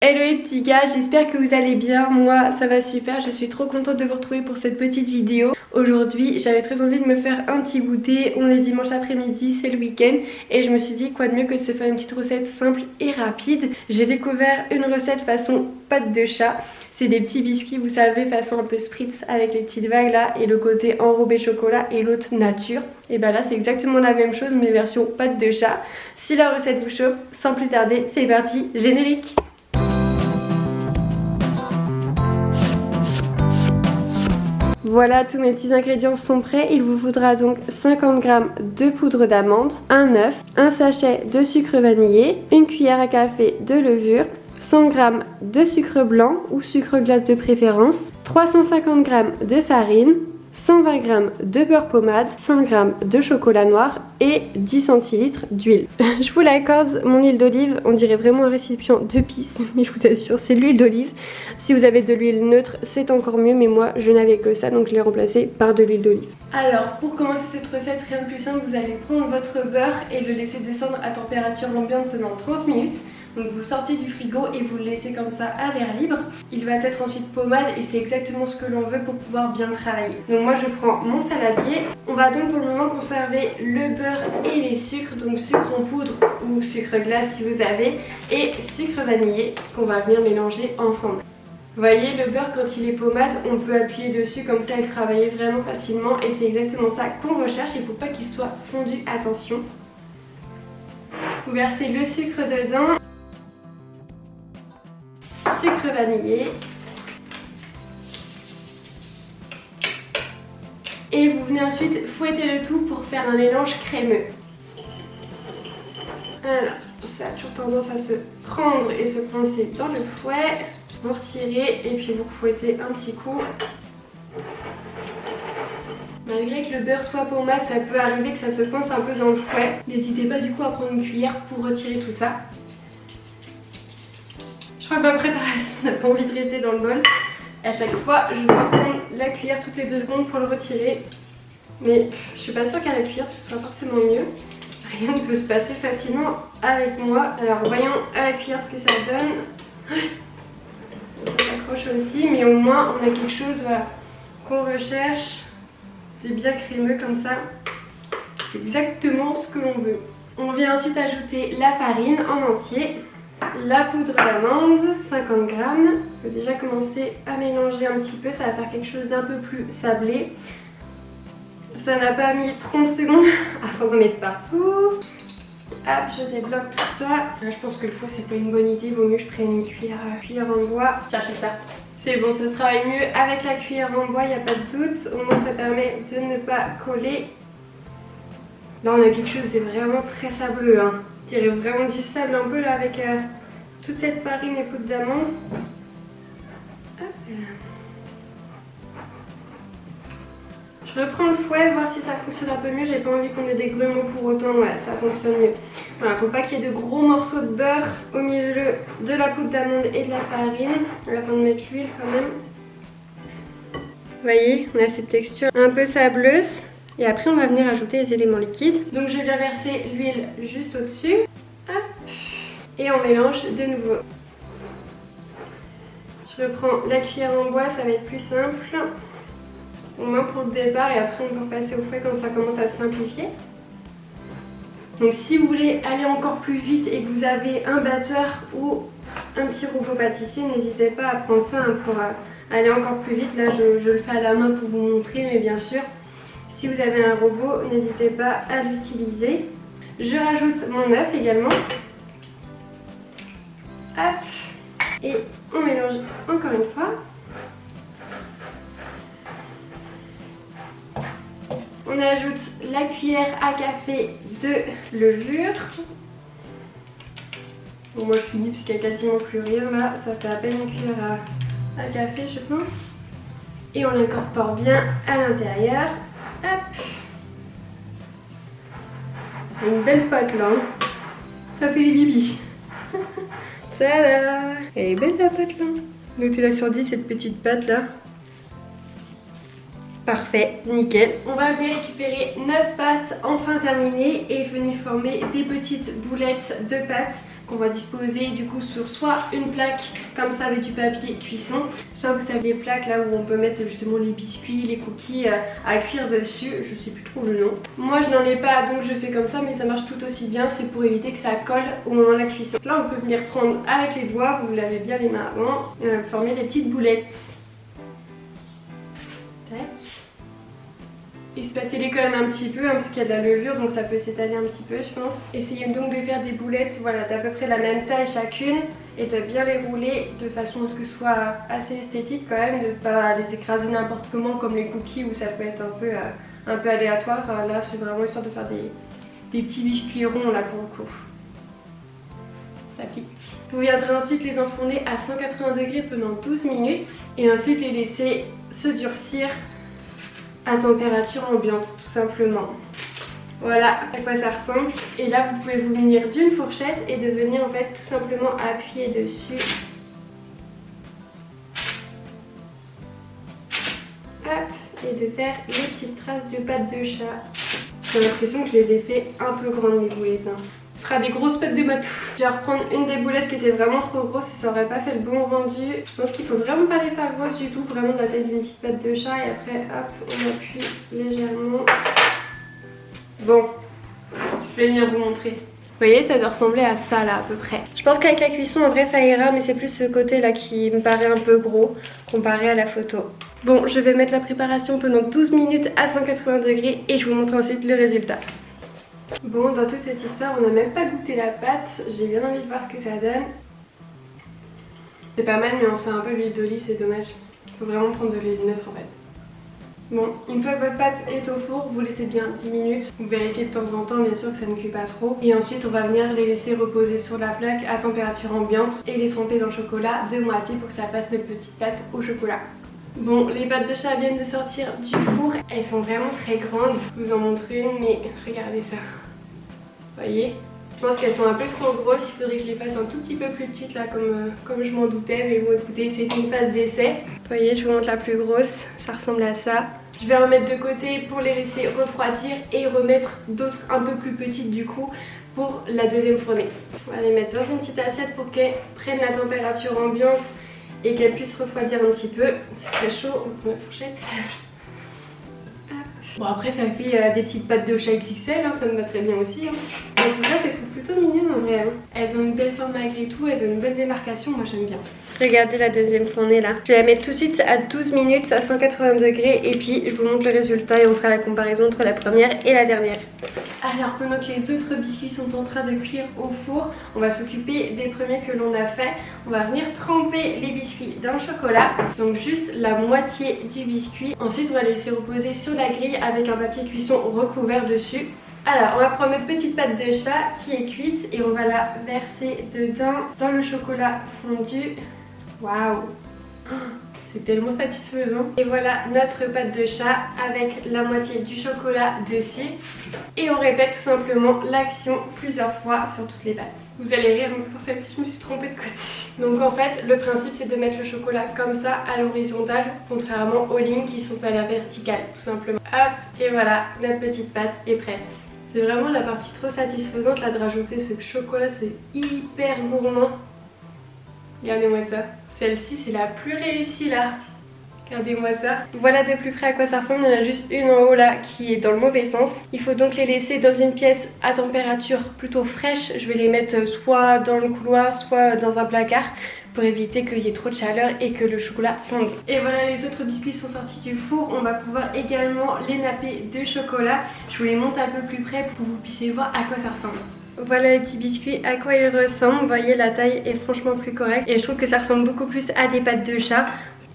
Hello les petits gars, j'espère que vous allez bien. Moi ça va super, je suis trop contente de vous retrouver pour cette petite vidéo. Aujourd'hui j'avais très envie de me faire un petit goûter. On est dimanche après-midi, c'est le week-end et je me suis dit quoi de mieux que de se faire une petite recette simple et rapide. J'ai découvert une recette façon pâte de chat. C'est des petits biscuits, vous savez, façon un peu spritz avec les petites vagues là et le côté enrobé chocolat et l'autre nature. Et ben là c'est exactement la même chose mais version pâte de chat. Si la recette vous chauffe, sans plus tarder, c'est parti, générique. Voilà, tous mes petits ingrédients sont prêts. Il vous faudra donc 50 g de poudre d'amande, un œuf, un sachet de sucre vanillé, une cuillère à café de levure, 100 g de sucre blanc ou sucre glace de préférence, 350 g de farine, 120 g de beurre pommade, 100 g de chocolat noir et 10 centilitres d'huile. Je vous l'accorde, mon huile d'olive, on dirait vraiment un récipient de pisse, mais je vous assure, c'est l'huile d'olive. Si vous avez de l'huile neutre, c'est encore mieux, mais moi, je n'avais que ça, donc je l'ai remplacé par de l'huile d'olive. Alors, pour commencer cette recette, rien de plus simple, vous allez prendre votre beurre et le laisser descendre à température ambiante pendant 30 minutes. Donc vous le sortez du frigo et vous le laissez comme ça à l'air libre. Il va être ensuite pommade et c'est exactement ce que l'on veut pour pouvoir bien travailler. Donc moi je prends mon saladier. On va donc pour le moment conserver le beurre et les sucres. Donc sucre en poudre ou sucre glace si vous avez. Et sucre vanillé qu'on va venir mélanger ensemble. Vous voyez, le beurre quand il est pommade, on peut appuyer dessus comme ça et travailler vraiment facilement. Et c'est exactement ça qu'on recherche. Il ne faut pas qu'il soit fondu, attention. Vous versez le sucre dedans. Sucre vanillé et vous venez ensuite fouetter le tout pour faire un mélange crémeux. Alors ça a toujours tendance à se prendre et se coincer dans le fouet. Vous retirez et puis vous refouettez un petit coup. Malgré que le beurre soit pommade, ça peut arriver que ça se coince un peu dans le fouet. N'hésitez pas du coup à prendre une cuillère pour retirer tout ça. Je crois que ma préparation n'a pas envie de rester dans le bol. À chaque fois, je dois prendre la cuillère toutes les 2 secondes pour le retirer. Mais je suis pas sûre qu'à la cuillère ce soit forcément mieux. Rien ne peut se passer facilement avec moi. Alors voyons à la cuillère ce que ça donne. Ça s'accroche aussi, mais au moins on a quelque chose voilà, qu'on recherche de bien crémeux comme ça. C'est exactement ce que l'on veut. On vient ensuite ajouter la farine en entier. La poudre d'amande, 50 g. On peut déjà commencer à mélanger un petit peu, ça va faire quelque chose d'un peu plus sablé. Ça n'a pas mis 30 secondes avant d'en mettre partout. Hop, je débloque tout ça. Là, je pense que le fouet c'est pas une bonne idée, il vaut mieux que je prenne une cuillère en bois. Cherchez ça. C'est bon, ça se travaille mieux avec la cuillère en bois, il n'y a pas de doute. Au moins ça permet de ne pas coller. Là on a quelque chose de vraiment très sableux. Hein. Je dirais vraiment du sable un peu là avec toute cette farine et poudre d'amande. Je reprends le fouet, voir si ça fonctionne un peu mieux. J'ai pas envie qu'on ait des grumeaux pour autant. Ouais, ça fonctionne mieux. Voilà, faut pas qu'il y ait de gros morceaux de beurre au milieu de la poudre d'amande et de la farine. À la fin de mettre l'huile quand même. Vous voyez, on a cette texture un peu sableuse. Et après, on va venir ajouter les éléments liquides. Donc, je viens verser l'huile juste au-dessus. Et on mélange de nouveau. Je reprends la cuillère en bois, ça va être plus simple. Au moins pour le départ et après on peut repasser au fouet quand ça commence à se simplifier. Donc si vous voulez aller encore plus vite et que vous avez un batteur ou un petit robot pâtissier, n'hésitez pas à prendre ça pour aller encore plus vite. Là je le fais à la main pour vous montrer, mais bien sûr si vous avez un robot, n'hésitez pas à l'utiliser. Je rajoute mon œuf également. Hop. Et on mélange encore une fois. On ajoute la cuillère à café de levure. Bon, moi je finis parce qu'il n'y a quasiment plus rien là. Ça fait à peine une cuillère à café je pense. Et on l'incorpore bien à l'intérieur. Hop. Une belle pâte là. Hein. Ça fait des bibis. Tada! Elle est belle la pâte là. Notez-la sur 10 cette petite pâte là. Parfait, nickel. On va venir récupérer notre pâte enfin terminée et venir former des petites boulettes de pâte qu'on va disposer du coup sur soit une plaque comme ça avec du papier cuisson, soit vous savez les plaques là où on peut mettre justement les biscuits, les cookies à cuire dessus, je sais plus trop le nom. Moi je n'en ai pas donc je fais comme ça, mais ça marche tout aussi bien, c'est pour éviter que ça colle au moment de la cuisson. Là on peut venir prendre avec les doigts, vous lavez bien les mains avant, et on va former des petites boulettes. Tac. Espacez-les quand même un petit peu parce qu'il y a de la levure donc ça peut s'étaler un petit peu je pense. Essayez donc de faire des boulettes voilà, d'à peu près la même taille chacune et de bien les rouler de façon à ce que ce soit assez esthétique quand même, de ne pas les écraser n'importe comment comme les cookies où ça peut être un peu aléatoire. Là c'est vraiment histoire de faire des petits biscuits ronds là pour le coup. Ça pique. Vous viendrez ensuite les enfourner à 180 degrés pendant 12 minutes et ensuite les laisser se durcir à température ambiante tout simplement. Voilà à quoi ça ressemble. Et là vous pouvez vous munir d'une fourchette et de venir en fait tout simplement appuyer dessus. Hop, et de faire les petites traces de pâte de chat. J'ai l'impression que je les ai fait un peu grandes les boulettes. Ce sera des grosses pâtes de matou. Je vais reprendre une des boulettes qui était vraiment trop grosse et ça aurait pas fait le bon rendu. Je pense qu'il faut vraiment pas les faire grosses du tout, vraiment de la taille d'une petite pâte de chat et après hop on appuie légèrement. Bon, je vais venir vous montrer. Vous voyez ça doit ressembler à ça là à peu près. Je pense qu'avec la cuisson en vrai ça ira mais c'est plus ce côté là qui me paraît un peu gros comparé à la photo. Bon je vais mettre la préparation pendant 12 minutes à 180 degrés et je vous montre ensuite le résultat. Bon, dans toute cette histoire, on n'a même pas goûté la pâte. J'ai bien envie de voir ce que ça donne. C'est pas mal, mais on sent un peu l'huile d'olive, c'est dommage. Il faut vraiment prendre de l'huile neutre en fait. Bon, une fois que votre pâte est au four, vous laissez bien 10 minutes. Vous vérifiez de temps en temps, bien sûr, que ça ne cuit pas trop. Et ensuite, on va venir les laisser reposer sur la plaque à température ambiante et les tremper dans le chocolat de moitié pour que ça fasse notre petite pâte au chocolat. Bon, les pâtes de chat viennent de sortir du four. Elles sont vraiment très grandes. Je vous en montre une, mais regardez ça. Vous voyez? Je pense qu'elles sont un peu trop grosses. Il faudrait que je les fasse un tout petit peu plus petites là, comme je m'en doutais. Mais bon, écoutez, c'est une phase d'essai. Vous voyez, je vous montre la plus grosse. Ça ressemble à ça. Je vais en mettre de côté pour les laisser refroidir et remettre d'autres un peu plus petites du coup pour la deuxième fournée. On va les mettre dans une petite assiette pour qu'elles prennent la température ambiante et qu'elle puisse refroidir un petit peu. C'est très chaud, on prend la fourchette. Bon après ça fait des petites pâtes de chat XXL, hein, ça me va très bien aussi. Hein. En tout cas, je les trouve plutôt mignonnes en vrai. Hein. Elles ont une belle forme malgré tout, elles ont une belle démarcation, moi j'aime bien. Regardez la deuxième fournée là. Je vais la mettre tout de suite à 12 minutes à 180 degrés et puis je vous montre le résultat et on fera la comparaison entre la première et la dernière. Alors pendant que les autres biscuits sont en train de cuire au four, on va s'occuper des premiers que l'on a fait. On va venir tremper les biscuits dans le chocolat, donc juste la moitié du biscuit. Ensuite on va les laisser reposer sur la grille avec un papier cuisson recouvert dessus. Alors on va prendre notre petite pâte de chat qui est cuite et on va la verser dedans dans le chocolat fondu. Waouh! C'est tellement satisfaisant. Et voilà notre pâte de chat avec la moitié du chocolat dessus. Et on répète tout simplement l'action plusieurs fois sur toutes les pâtes. Vous allez rire, mais pour celle-ci je me suis trompée de côté. Donc en fait le principe c'est de mettre le chocolat comme ça à l'horizontale, contrairement aux lignes qui sont à la verticale tout simplement. Hop, et voilà, notre petite pâte est prête. C'est vraiment la partie trop satisfaisante là de rajouter ce chocolat, c'est hyper gourmand. Regardez-moi ça. Celle-ci c'est la plus réussie là. Regardez-moi ça. Voilà de plus près à quoi ça ressemble. Il y en a juste une en haut là qui est dans le mauvais sens. Il faut donc les laisser dans une pièce à température plutôt fraîche. Je vais les mettre soit dans le couloir, soit dans un placard pour éviter qu'il y ait trop de chaleur et que le chocolat fonde. Et voilà, les autres biscuits sont sortis du four. On va pouvoir également les napper de chocolat. Je vous les monte un peu plus près pour que vous puissiez voir à quoi ça ressemble. Voilà les petits biscuits, à quoi ils ressemblent. Vous voyez, la taille est franchement plus correcte et je trouve que ça ressemble beaucoup plus à des pâtes de chat.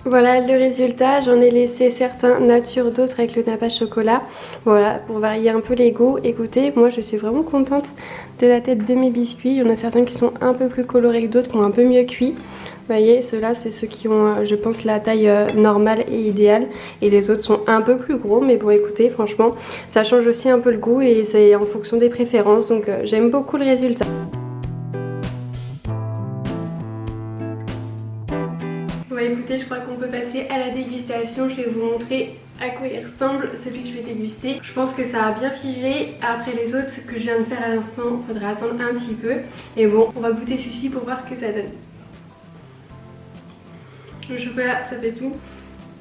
Voilà le résultat, j'en ai laissé certains nature, d'autres avec le nappage chocolat. Voilà, pour varier un peu les goûts. Écoutez, moi je suis vraiment contente de la tête de mes biscuits. Il y en a certains qui sont un peu plus colorés que d'autres, qui ont un peu mieux cuit. Vous voyez, ceux-là c'est ceux qui ont, je pense, la taille normale et idéale. Et les autres sont un peu plus gros, mais bon écoutez, franchement, ça change aussi un peu le goût et c'est en fonction des préférences. Donc j'aime beaucoup le résultat. Bon écoutez, je crois qu'on peut passer à la dégustation. Je vais vous montrer à quoi il ressemble celui que je vais déguster. Je pense que ça a bien figé. Après les autres que je viens de faire à l'instant, il faudra attendre un petit peu. Et bon, on va goûter celui-ci pour voir ce que ça donne. Le chocolat, ça fait tout.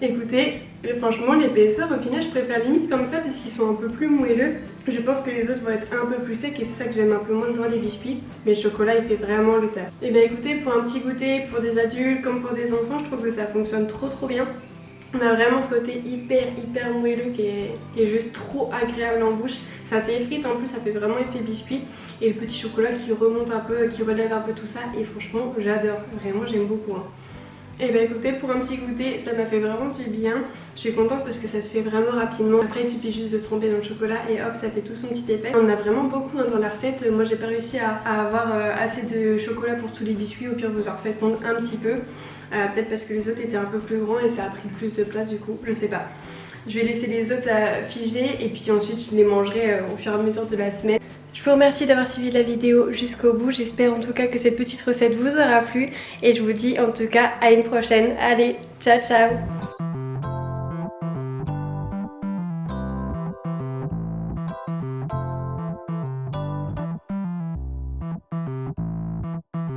Écoutez, franchement l'épaisseur au final je préfère limite comme ça parce qu'ils sont un peu plus moelleux. Je pense que les autres vont être un peu plus secs et c'est ça que j'aime un peu moins dans les biscuits. Mais le chocolat il fait vraiment le taf. Et bien écoutez, pour un petit goûter pour des adultes comme pour des enfants, je trouve que ça fonctionne trop bien. On a vraiment ce côté hyper moelleux qui est juste trop agréable en bouche. Ça s'effrite en plus, ça fait vraiment effet biscuit. Et le petit chocolat qui remonte un peu, qui relève un peu tout ça. Et franchement j'adore, vraiment j'aime beaucoup. Et bah écoutez, pour un petit goûter, ça m'a fait vraiment du bien. Je suis contente parce que ça se fait vraiment rapidement. Après il suffit juste de tremper dans le chocolat et hop, ça fait tout son petit effet. On en a vraiment beaucoup dans la recette. Moi j'ai pas réussi à avoir assez de chocolat pour tous les biscuits. Au pire vous en refaites fondre un petit peu. Peut-être parce que les autres étaient un peu plus grands et ça a pris plus de place du coup, je sais pas. Je vais laisser les autres figer et puis ensuite je les mangerai au fur et à mesure de la semaine. Je vous remercie d'avoir suivi la vidéo jusqu'au bout. J'espère en tout cas que cette petite recette vous aura plu. Et je vous dis en tout cas à une prochaine. Allez, ciao ciao!